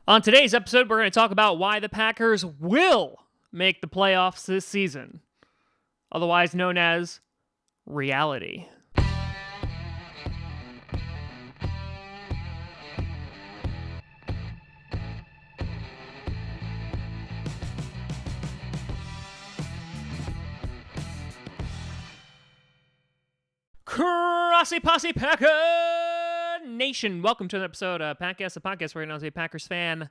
On today's episode, we're going to talk about why the Packers will make the playoffs this season, otherwise known as reality. Grossi Posse Packer Nation, welcome to an episode of Packcast, the podcast where you're not a Packers fan,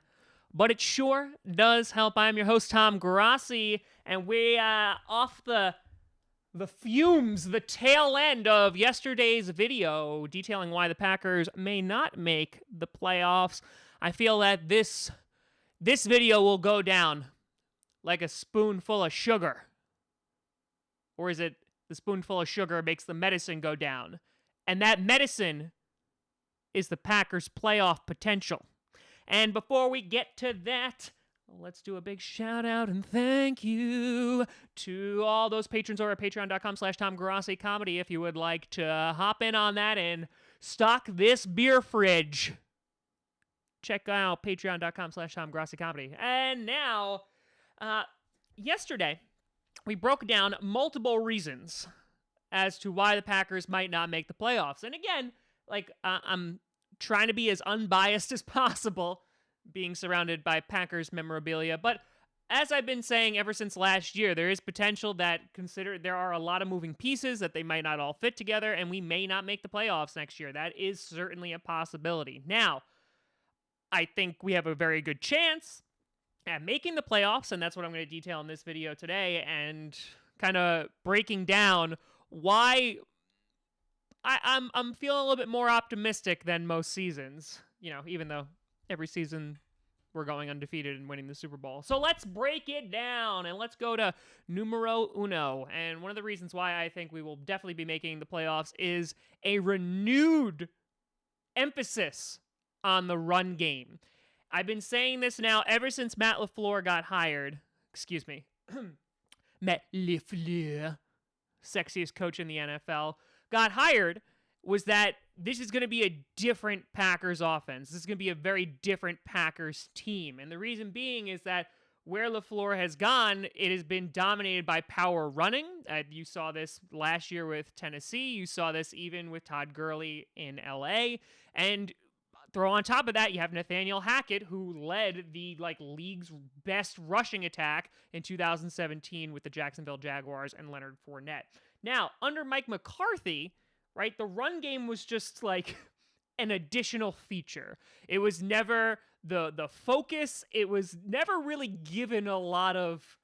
but it sure does help. I'm your host, Tom Grossi, and we off the fumes, the tail end of yesterday's video detailing why the Packers may not make the playoffs. I feel that this video will go down like a spoonful of sugar. Or is it the spoonful of sugar makes the medicine go down? And that medicine is the Packers' playoff potential. And before we get to that, let's do a big shout out and thank you to all those patrons over at patreon.com/TomGrossi Comedy. If you would like to hop in on that and stock this beer fridge, check out patreon.com/TomGrossi Comedy. And now, yesterday, we broke down multiple reasons as to why the Packers might not make the playoffs. And again, I'm trying to be as unbiased as possible, being surrounded by Packers memorabilia. But as I've been saying ever since last year, there is potential that there are a lot of moving pieces that they might not all fit together, and we may not make the playoffs next year. That is certainly a possibility. Now, I think we have a very good chance at making the playoffs, and that's what I'm going to detail in this video today, and kind of breaking down why I'm feeling a little bit more optimistic than most seasons, even though every season we're going undefeated and winning the Super Bowl. So let's break it down, and let's go to numero uno. And one of the reasons why I think we will definitely be making the playoffs is a renewed emphasis on the run game. I've been saying this now ever since Matt LaFleur got hired. Excuse me. Matt LaFleur, sexiest coach in the NFL, got hired, was that this is going to be a different Packers offense. This is going to be a very different Packers team. And the reason being is that where LaFleur has gone, it has been dominated by power running. You saw this last year with Tennessee. You saw this even with Todd Gurley in LA. And throw on top of that, you have Nathaniel Hackett, who led the league's best rushing attack in 2017 with the Jacksonville Jaguars and Leonard Fournette. Now, under Mike McCarthy, right, the run game was just an additional feature. It was never the focus. It was never really given a lot of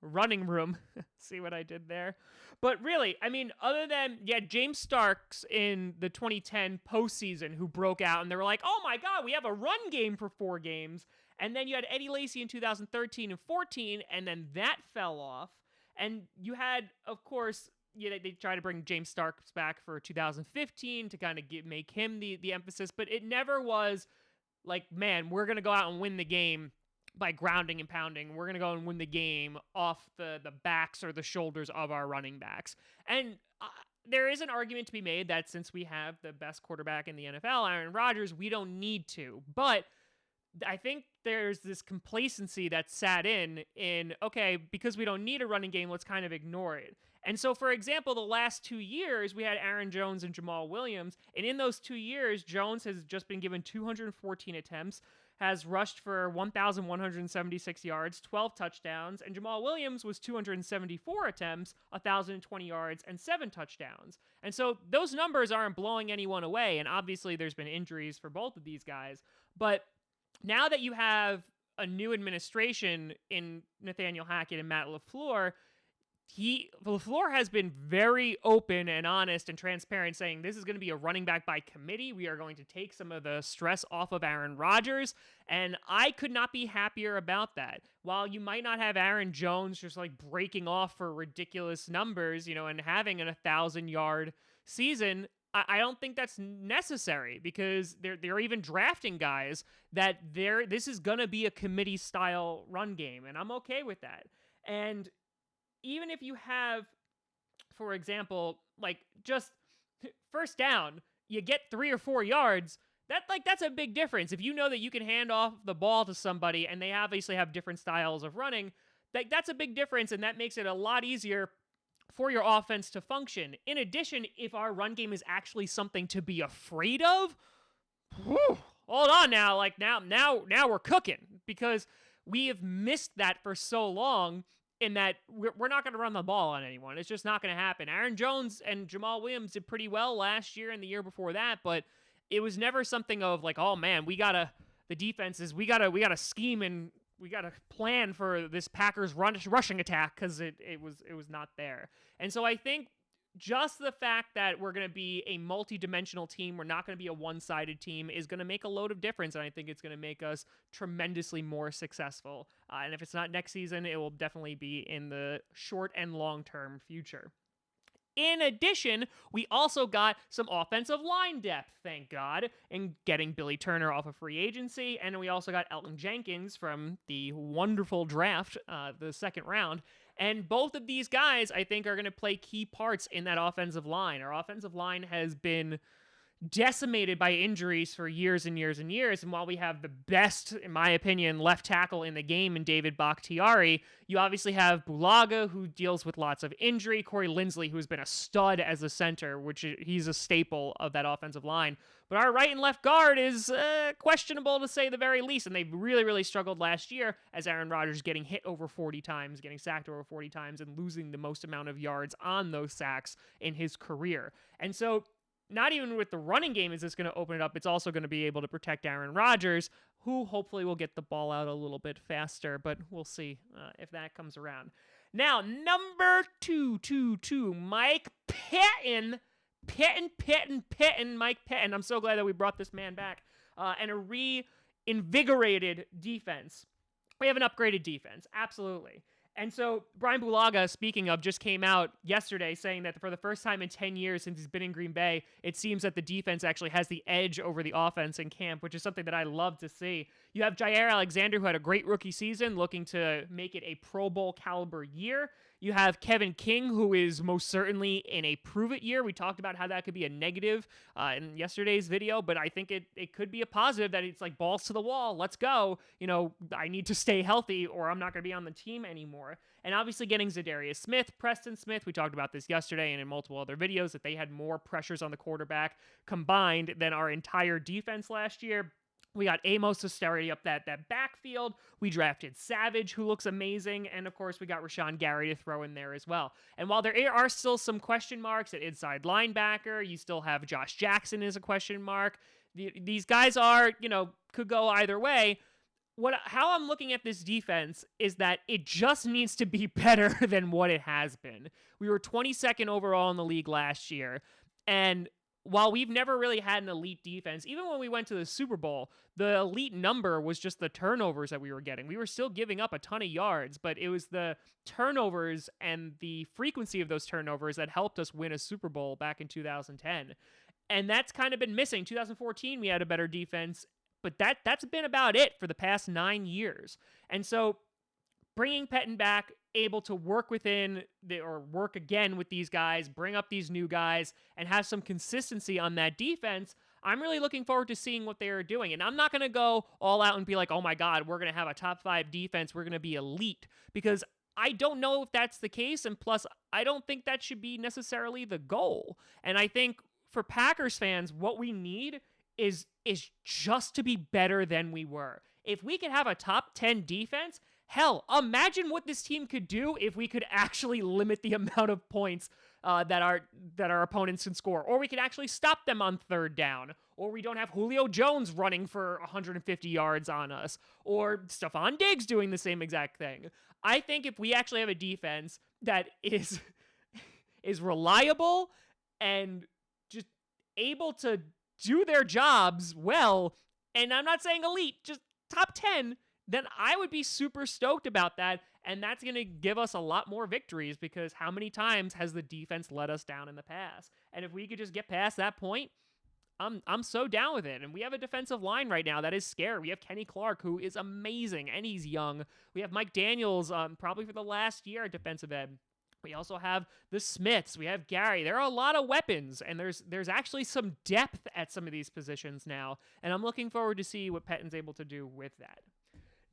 running room. See what I did there? But really, I mean, other than, James Starks in the 2010 postseason who broke out, and they were like, oh my God, we have a run game for 4 games. And then you had Eddie Lacy in 2013 and 14, and then that fell off. And you had, of course, they tried to bring James Starks back for 2015 to kind of make him the emphasis, but it never was man, we're going to go out and win the game by grounding and pounding. We're going to go and win the game off the backs or the shoulders of our running backs. And there is an argument to be made that since we have the best quarterback in the NFL, Aaron Rodgers, we don't need to. But I think there's this complacency that sat in, okay, because we don't need a running game, let's kind of ignore it. And so, for example, the last 2 years, we had Aaron Jones and Jamal Williams. And in those 2 years, Jones has just been given 214 attempts, has rushed for 1,176 yards, 12 touchdowns, and Jamal Williams was 274 attempts, 1,020 yards, and 7 touchdowns. And so those numbers aren't blowing anyone away, and obviously there's been injuries for both of these guys. But now that you have a new administration in Nathaniel Hackett and Matt LaFleur, LaFleur has been very open and honest and transparent, saying this is going to be a running back by committee. We are going to take some of the stress off of Aaron Rodgers, and I could not be happier about that. While you might not have Aaron Jones just breaking off for ridiculous numbers, and having an 1,000-yard season, I don't think that's necessary, because they're even drafting guys that this is going to be a committee-style run game, and I'm okay with that. And even if you have, for example, just first down, you get 3 or 4 yards, That's a big difference. If you know that you can hand off the ball to somebody and they obviously have different styles of running, that's a big difference, and that makes it a lot easier for your offense to function. In addition, if our run game is actually something to be afraid of, whew, hold on now, now we're cooking, because we have missed that for so long, in that we're not going to run the ball on anyone. It's just not going to happen. Aaron Jones and Jamal Williams did pretty well last year and the year before that, but it was never something of like, oh man, we gotta scheme and we gotta plan for this Packers rushing attack, because it was not there. And so I think just the fact that we're going to be a multi-dimensional team, we're not going to be a one-sided team, is going to make a load of difference, and I think it's going to make us tremendously more successful. And if it's not next season, it will definitely be in the short and long-term future. In addition, we also got some offensive line depth, thank God, in getting Billy Turner off of free agency, and we also got Elton Jenkins from the wonderful draft, the second round. And both of these guys, I think, are going to play key parts in that offensive line. Our offensive line has been decimated by injuries for years and years and years. And while we have the best, in my opinion, left tackle in the game in David Bakhtiari, you obviously have Bulaga, who deals with lots of injury, Corey Linsley, who's been a stud as a center, which he's a staple of that offensive line. But our right and left guard is questionable, to say the very least, and they really, really struggled last year, as Aaron Rodgers getting hit over 40 times, getting sacked over 40 times, and losing the most amount of yards on those sacks in his career. And so not even with the running game is this going to open it up. It's also going to be able to protect Aaron Rodgers, who hopefully will get the ball out a little bit faster, but we'll see if that comes around. Now, number 222, Mike Pettin. Mike Pettin. I'm so glad that we brought this man back. And a reinvigorated defense. We have an upgraded defense, absolutely. And so Brian Bulaga, speaking of, just came out yesterday saying that for the first time in 10 years since he's been in Green Bay, it seems that the defense actually has the edge over the offense in camp, which is something that I love to see. You have Jair Alexander, who had a great rookie season, looking to make it a Pro Bowl caliber year. You have Kevin King, who is most certainly in a prove-it year. We talked about how that could be a negative in yesterday's video, but I think it could be a positive, that it's like balls to the wall. Let's go. I need to stay healthy or I'm not going to be on the team anymore. And obviously getting Zadarius Smith, Preston Smith, we talked about this yesterday and in multiple other videos, that they had more pressures on the quarterback combined than our entire defense last year. We got Amos to sturdy up that backfield. We drafted Savage, who looks amazing. And, of course, we got Rashawn Gary to throw in there as well. And while there are still some question marks at inside linebacker, you still have Josh Jackson as a question mark. These guys are, could go either way. How I'm looking at this defense is that it just needs to be better than what it has been. We were 22nd overall in the league last year. And while we've never really had an elite defense, even when we went to the Super Bowl, the elite number was just the turnovers that we were getting. We were still giving up a ton of yards, but it was the turnovers and the frequency of those turnovers that helped us win a Super Bowl back in 2010. And that's kind of been missing. 2014, we had a better defense, but that's been about it for the past 9 years. And so bringing Pettin back, able to work work again with these guys, bring up these new guys, and have some consistency on that defense, I'm really looking forward to seeing what they are doing. And I'm not going to go all out and be like, oh my God, we're going to have a top 5 defense, we're going to be elite, because I don't know if that's the case, and plus, I don't think that should be necessarily the goal. And I think for Packers fans, what we need is just to be better than we were. If we could have a top 10 defense, hell, imagine what this team could do if we could actually limit the amount of points that our opponents can score, or we could actually stop them on third down, or we don't have Julio Jones running for 150 yards on us, or Stephon Diggs doing the same exact thing. I think if we actually have a defense that is reliable and just able to do their jobs well, and I'm not saying elite, just top 10, then I would be super stoked about that, and that's going to give us a lot more victories, because how many times has the defense let us down in the past? And if we could just get past that point, I'm so down with it. And we have a defensive line right now that is scary. We have Kenny Clark, who is amazing, and he's young. We have Mike Daniels, probably for the last year at defensive end. We also have the Smiths. We have Gary. There are a lot of weapons, and there's actually some depth at some of these positions now, and I'm looking forward to see what Pettin's able to do with that.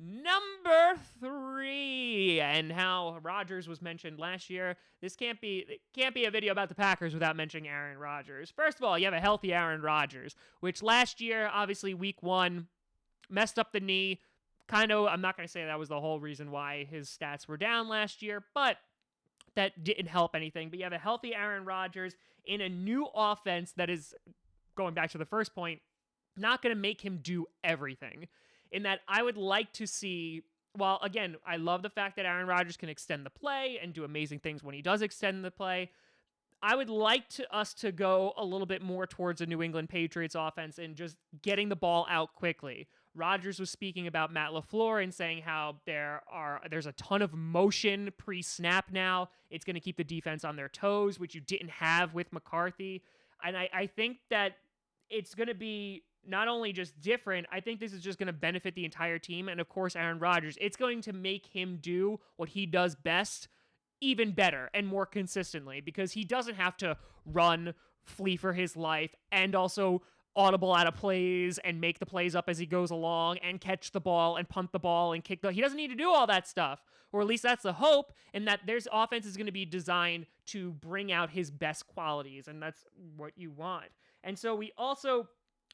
Number 3, and how Rodgers was mentioned last year. It can't be a video about the Packers without mentioning Aaron Rodgers. First of all, you have a healthy Aaron Rodgers, which last year, obviously week 1, messed up the knee. Kind of, I'm not going to say that was the whole reason why his stats were down last year, but that didn't help anything. But you have a healthy Aaron Rodgers in a new offense that is, going back to the first point, not going to make him do everything. In that, I would like to see, well, again, I love the fact that Aaron Rodgers can extend the play and do amazing things when he does extend the play. I would like us to go a little bit more towards a New England Patriots offense and just getting the ball out quickly. Rodgers was speaking about Matt LaFleur and saying how there's a ton of motion pre-snap now. It's going to keep the defense on their toes, which you didn't have with McCarthy. And I think that it's going to be not only just different, I think this is just going to benefit the entire team. And of course, Aaron Rodgers, it's going to make him do what he does best even better and more consistently, because he doesn't have to run, flee for his life, and also audible out of plays and make the plays up as he goes along and catch the ball and punt the ball and kick he doesn't need to do all that stuff, or at least that's the hope, and that their offense is going to be designed to bring out his best qualities, and that's what you want. And so we also,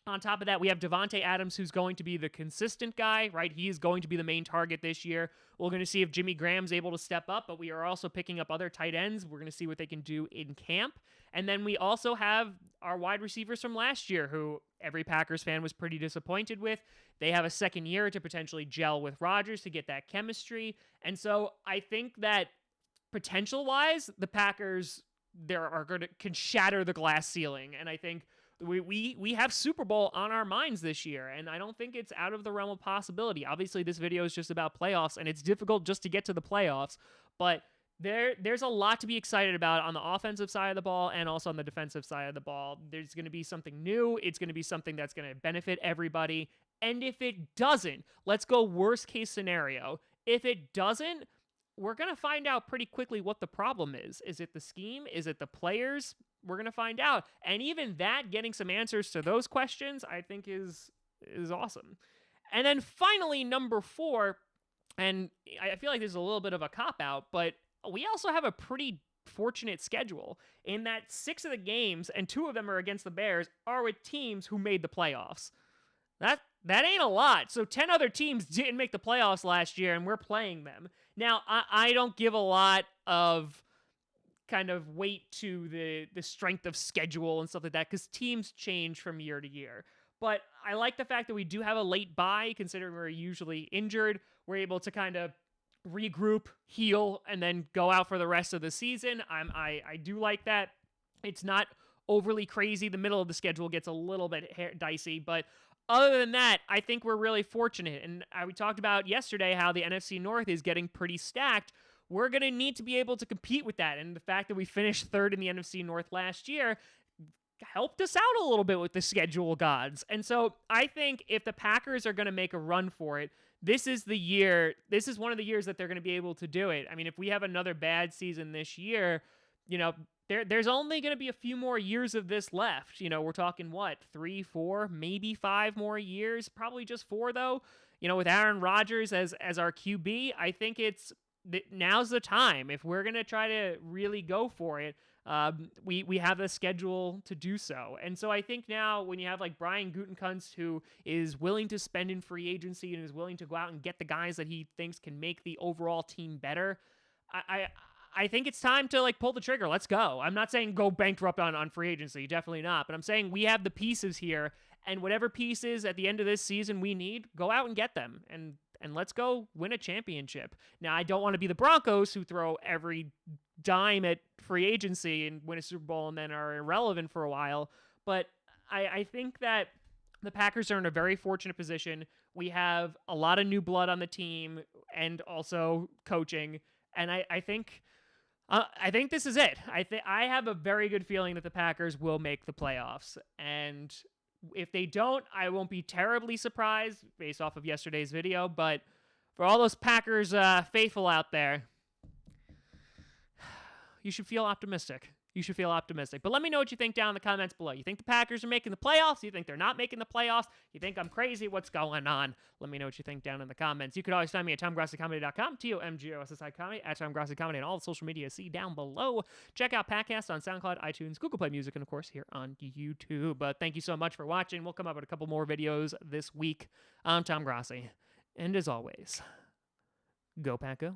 on top of that, we have Devontae Adams, who's going to be the consistent guy, right? He is going to be the main target this year. We're going to see if Jimmy Graham's able to step up, but we are also picking up other tight ends. We're going to see what they can do in camp. And then we also have our wide receivers from last year, who every Packers fan was pretty disappointed with. They have a second year to potentially gel with Rodgers to get that chemistry. And so I think that potential-wise, the Packers can shatter the glass ceiling. And I think we have Super Bowl on our minds this year, and I don't think it's out of the realm of possibility. Obviously, this video is just about playoffs, and it's difficult just to get to the playoffs, but there's a lot to be excited about on the offensive side of the ball and also on the defensive side of the ball. There's going to be something new. It's going to be something that's going to benefit everybody, and if it doesn't, let's go worst case scenario. If it doesn't, we're going to find out pretty quickly what the problem is. Is it the scheme? Is it the players? We're going to find out. And even that, getting some answers to those questions, I think is awesome. And then finally, number 4, and I feel like this is a little bit of a cop-out, but we also have a pretty fortunate schedule in that 6 of the games, and 2 of them are against the Bears, are with teams who made the playoffs. That ain't a lot. So 10 other teams didn't make the playoffs last year, and we're playing them. Now, I don't give a lot of kind of weight to the strength of schedule and stuff like that, because teams change from year to year. But I like the fact that we do have a late bye, considering we're usually injured. We're able to kind of regroup, heal, and then go out for the rest of the season. I do like that. It's not overly crazy. The middle of the schedule gets a little bit dicey, but other than that, I think we're really fortunate. And we talked about yesterday how the NFC North is getting pretty stacked. We're going to need to be able to compete with that. And the fact that we finished 3rd in the NFC North last year helped us out a little bit with the schedule gods. And so I think if the Packers are going to make a run for it, this is the year. This is one of the years that they're going to be able to do it. I mean, if we have another bad season this year, there's only going to be a few more years of this left. We're talking, 3, 4, maybe 5 more years, probably just 4 though. With Aaron Rodgers as our QB, I think now's the time. If we're going to try to really go for it, we have a schedule to do so. And so I think now when you have like Brian Gutekunst, who is willing to spend in free agency and is willing to go out and get the guys that he thinks can make the overall team better, I think it's time to pull the trigger. Let's go. I'm not saying go bankrupt on free agency, definitely not. But I'm saying we have the pieces here, and whatever pieces at the end of this season we need, go out and get them, and let's go win a championship. Now, I don't want to be the Broncos, who throw every dime at free agency and win a Super Bowl and then are irrelevant for a while. But I think that the Packers are in a very fortunate position. We have a lot of new blood on the team and also coaching, and I think this is it. I have a very good feeling that the Packers will make the playoffs. And if they don't, I won't be terribly surprised based off of yesterday's video. But for all those Packers faithful out there, You should feel optimistic. You should feel optimistic. But let me know what you think down in the comments below. You think the Packers are making the playoffs? You think they're not making the playoffs? You think I'm crazy? What's going on? Let me know what you think down in the comments. You could always find me at TomGrossiComedy.com, TomGrossI Comedy, at TomGrossiComedy, and all the social media see down below. Check out podcasts on SoundCloud, iTunes, Google Play Music, and of course here on YouTube. Thank you so much for watching. We'll come up with a couple more videos this week. I'm Tom Grossi. And as always, go Pack Go.